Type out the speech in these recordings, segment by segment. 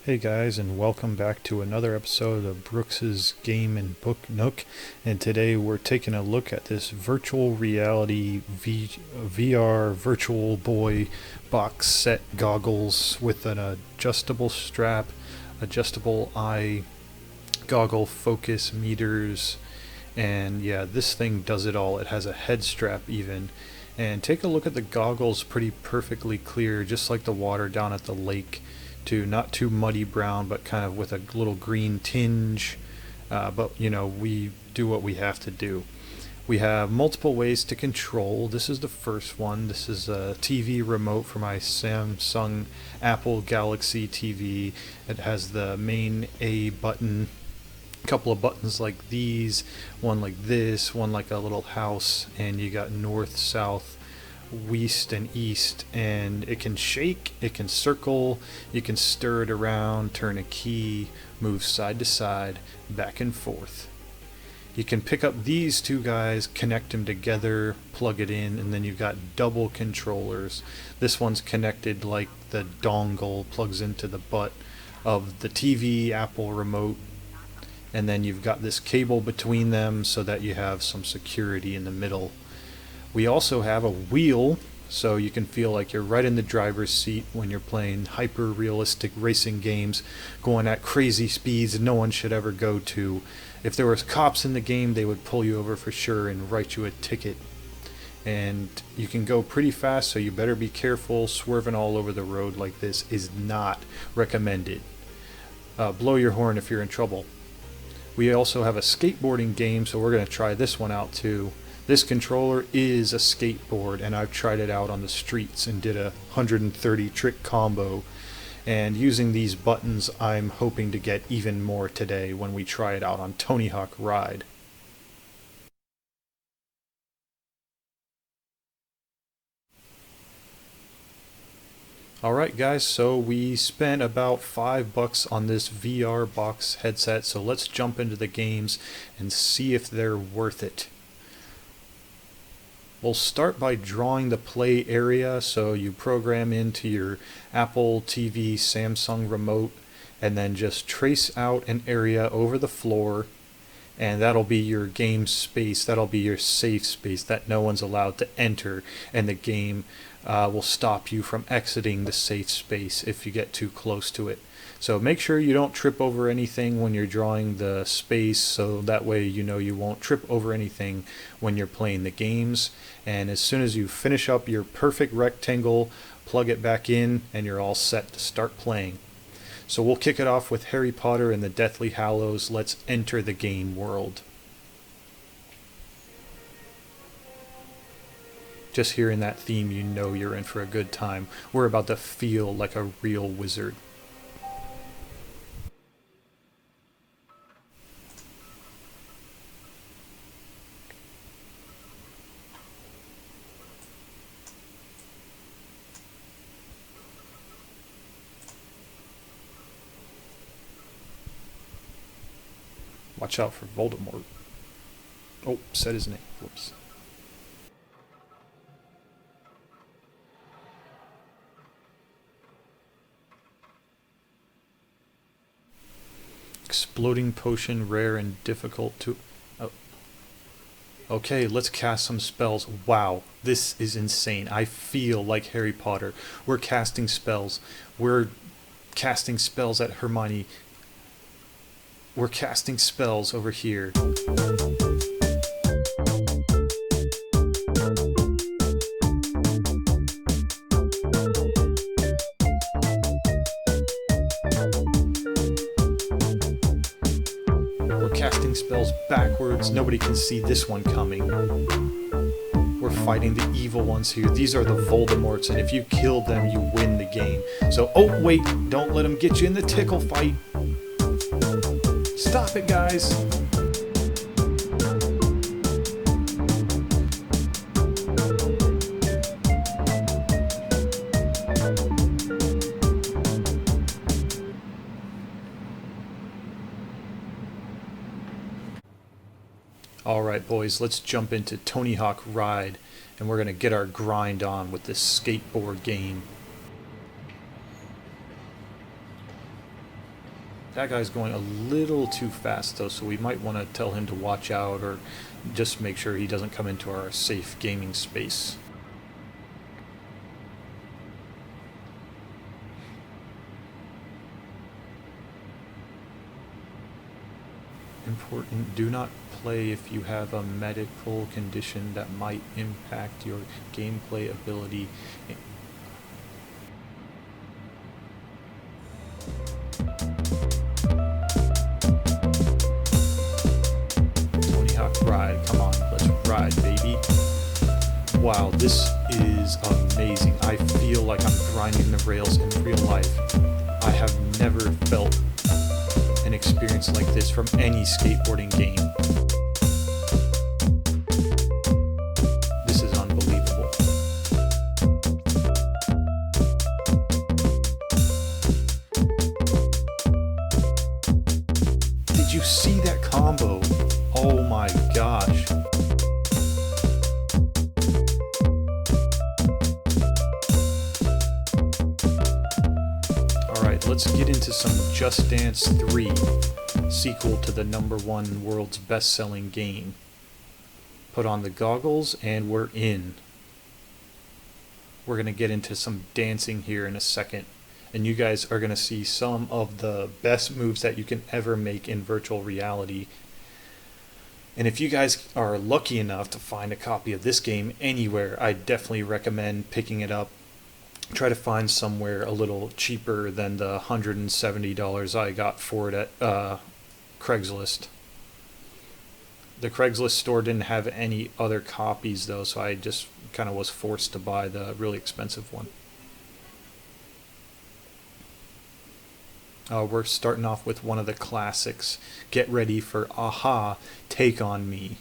Hey guys, and welcome back to another episode of Brooks's Game and Book Nook. And today we're taking a look at this virtual reality VR Virtual Boy box set goggles with an adjustable strap, adjustable eye goggle focus meters, and yeah, this thing does it all. It has a head strap even. And take a look at the goggles, pretty perfectly clear, just like the water down at the lake. Not too muddy brown, but kind of with a little green tinge. But you know, we do what we have to do. We have multiple ways to control. This is the first one. This is a TV remote for my Samsung Apple Galaxy TV. It has the main A button, a couple of buttons like these, one like this, one like a little house, and you got north, south, west and east, and it can shake, it can circle, you can stir it around, turn a key, move side to side, back and forth. You can pick up these two guys, connect them together, plug it in, and then you've got double controllers. This one's connected like the dongle plugs into the butt of the TV Apple remote, and then you've got this cable between them so that you have some security in the middle. We also have a wheel, so you can feel like you're right in the driver's seat when you're playing hyper-realistic racing games, going at crazy speeds no one should ever go to. If there was cops in the game, they would pull you over for sure and write you a ticket. And you can go pretty fast, so you better be careful. Swerving all over the road like this is not recommended. Blow your horn if you're in trouble. We also have a skateboarding game, so we're going to try this one out too. This controller is a skateboard, and I've tried it out on the streets and did a 130 trick combo. And using these buttons, I'm hoping to get even more today when we try it out on Tony Hawk Ride. Alright guys, so we spent about $5 on this VR box headset, so let's jump into the games and see if they're worth it. We'll start by drawing the play area, so you program into your Apple TV Samsung remote and then just trace out an area over the floor, and that'll be your game space, that'll be your safe space that no one's allowed to enter, and the game will stop you from exiting the safe space if you get too close to it. So make sure you don't trip over anything when you're drawing the space, so that way you know you won't trip over anything when you're playing the games. And as soon as you finish up your perfect rectangle, plug it back in and you're all set to start playing. So we'll kick it off with Harry Potter and the Deathly Hallows. Let's enter the game world. Just hearing that theme, you know you're in for a good time. We're about to feel like a real wizard. Watch out for Voldemort. Oh, said his name. Whoops. Exploding potion, rare and difficult to... Oh. Okay, let's cast some spells. Wow, this is insane. I feel like Harry Potter. We're casting spells. We're casting spells at Hermione. We're casting spells over here. We're casting spells backwards. Nobody can see this one coming. We're fighting the evil ones here. These are the Voldemorts, and if you kill them, you win the game. So, oh wait, don't let them get you in the tickle fight. Stop it, guys! Alright boys, let's jump into Tony Hawk Ride, and we're going to get our grind on with this skateboard game. That guy's going a little too fast though, so we might want to tell him to watch out or just make sure he doesn't come into our safe gaming space. Important, do not play if you have a medical condition that might impact your gameplay ability. Tony Hawk Ride, come on, let's ride, baby. Wow, this is amazing. I feel like I'm grinding the rails in real life. I have never felt an experience like this from any skateboarding game. This is unbelievable. Did you see that combo? Oh my gosh. Let's get into some Just Dance 3, sequel to the #1 world's best-selling game. Put on the goggles and we're in. We're going to get into some dancing here in a second, and you guys are going to see some of the best moves that you can ever make in virtual reality. And if you guys are lucky enough to find a copy of this game anywhere, I definitely recommend picking it up. Try to find somewhere a little cheaper than the $170 I got for it at Craigslist. The Craigslist store didn't have any other copies though, so I just kind of was forced to buy the really expensive one. We're starting off with one of the classics. Get ready for Aha, Take On Me.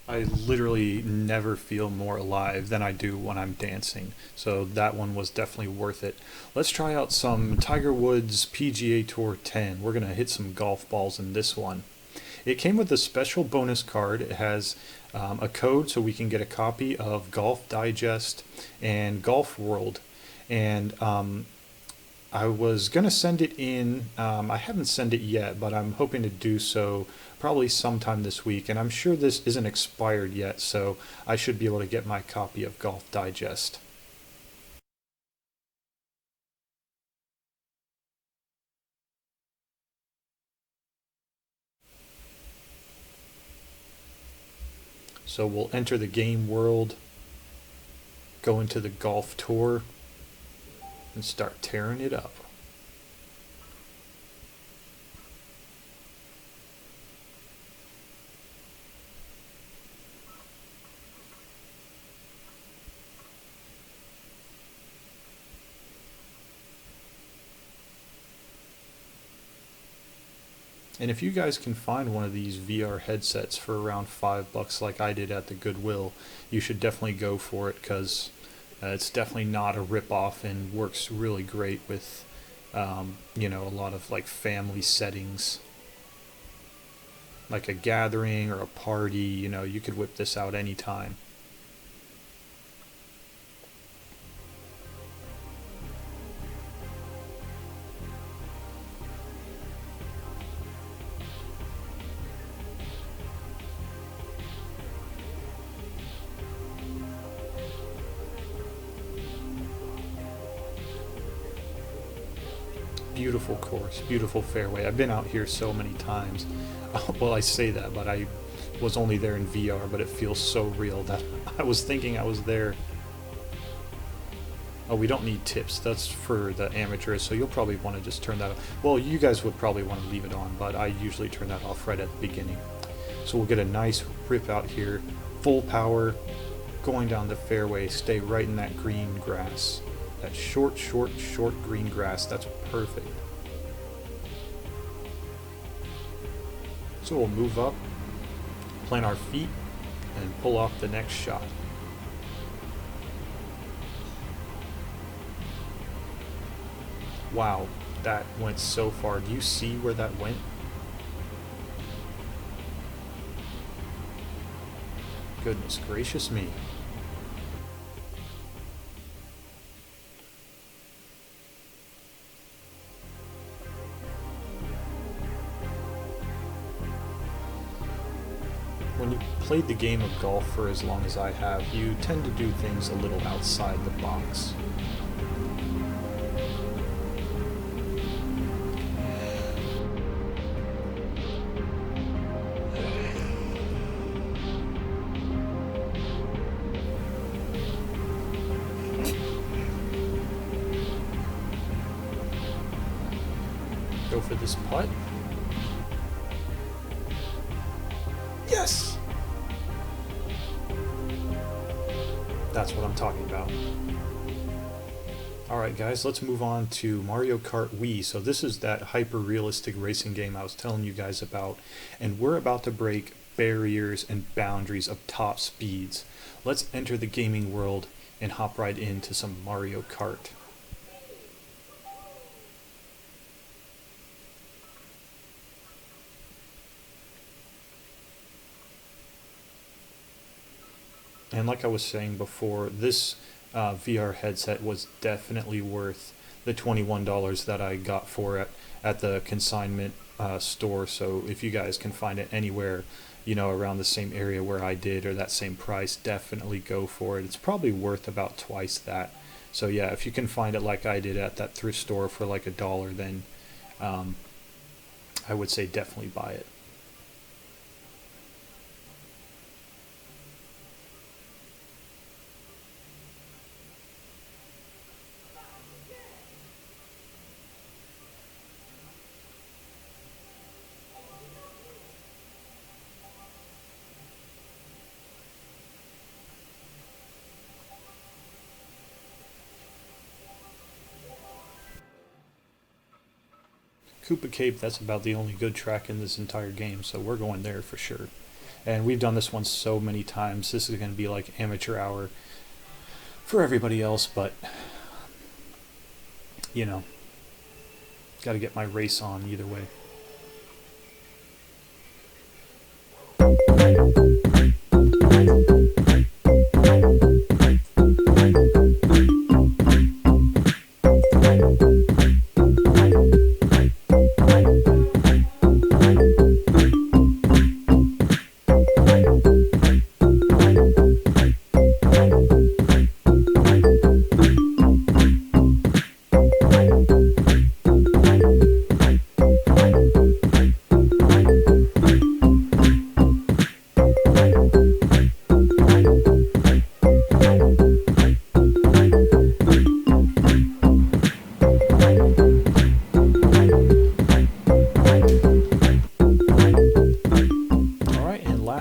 I literally never feel more alive than I do when I'm dancing, so that one was definitely worth it. Let's try out some Tiger Woods PGA Tour 10. We're going to hit some golf balls in this one. It came with a special bonus card. It has a code so we can get a copy of Golf Digest and Golf World, and I was going to send it in. I haven't sent it yet, but I'm hoping to do so probably sometime this week. And I'm sure this isn't expired yet, so I should be able to get my copy of Golf Digest. So we'll enter the game world, go into the golf tour, and start tearing it up. And if you guys can find one of these VR headsets for around $5 like I did at the Goodwill, you should definitely go for it, because it's definitely not a rip-off and works really great with you know, a lot of like family settings, like a gathering or a party. You know, you could whip this out anytime. Beautiful course, beautiful fairway. I've been out here so many times. Well, I say that, but I was only there in VR, but it feels so real that I was thinking I was there. Oh, we don't need tips. That's for the amateurs, so you'll probably want to just turn that off. Well, you guys would probably want to leave it on, but I usually turn that off right at the beginning. So we'll get a nice rip out here, full power, going down the fairway, stay right in that green grass. That short green grass, that's perfect. So we'll move up, plant our feet, and pull off the next shot. Wow, that went so far. Do you see where that went? Goodness gracious me. When you played the game of golf for as long as I have, you tend to do things a little outside the box. Go for this putt. Yes! That's what I'm talking about. Alright guys, let's move on to Mario Kart Wii. So this is that hyper-realistic racing game I was telling you guys about, and we're about to break barriers and boundaries of top speeds. Let's enter the gaming world and hop right into some Mario Kart. And like I was saying before, this VR headset was definitely worth the $21 that I got for it at the consignment store. So if you guys can find it anywhere, you know, around the same area where I did, or that same price, definitely go for it. It's probably worth about twice that. So yeah, if you can find it like I did at that thrift store for like $1, then I would say definitely buy it. Koopa Cape, that's about the only good track in this entire game, so we're going there for sure. And we've done this one so many times. This is going to be like amateur hour for everybody else, but, you know, got to get my race on either way.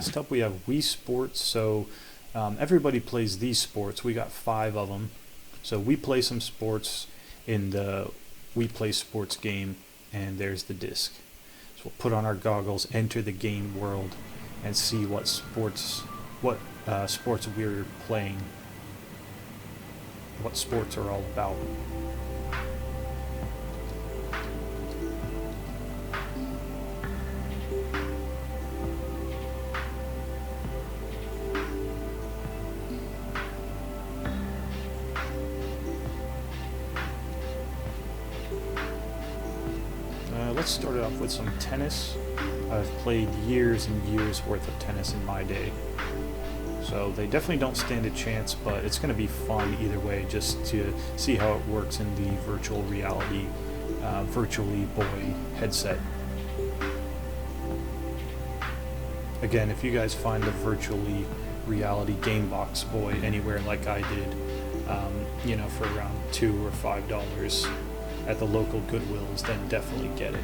Next up we have Wii Sports. So everybody plays these sports. We got 5 of them. So we play some sports in the Wii Play Sports game, and there's the disc. So we'll put on our goggles, enter the game world, and see what sports we're playing, what sports are all about. Let's start it off with some tennis. I've played years and years worth of tennis in my day, so they definitely don't stand a chance, but it's going to be fun either way, just to see how it works in the virtual reality Virtually Boy headset. Again, if you guys find a Virtually Reality Gamebox Boy anywhere like I did, you know, for around $2 or $5 at the local Goodwills, then definitely get it.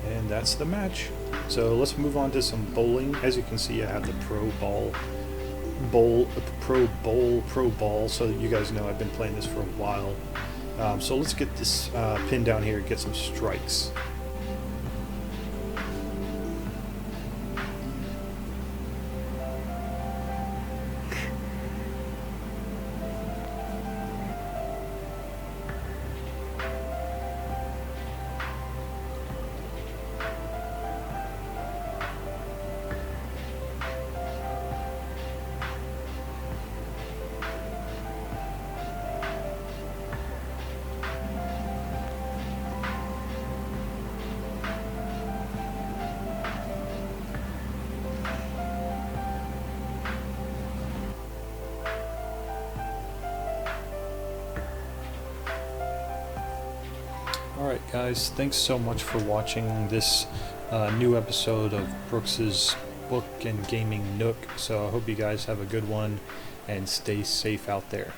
And that's the match. So let's move on to some bowling. As you can see, I have the Pro Ball, so you guys know I've been playing this for a while. So let's get this pin down here, get some strikes. Alright guys, thanks so much for watching this new episode of Brooks's Book and Gaming Nook. So I hope you guys have a good one and stay safe out there.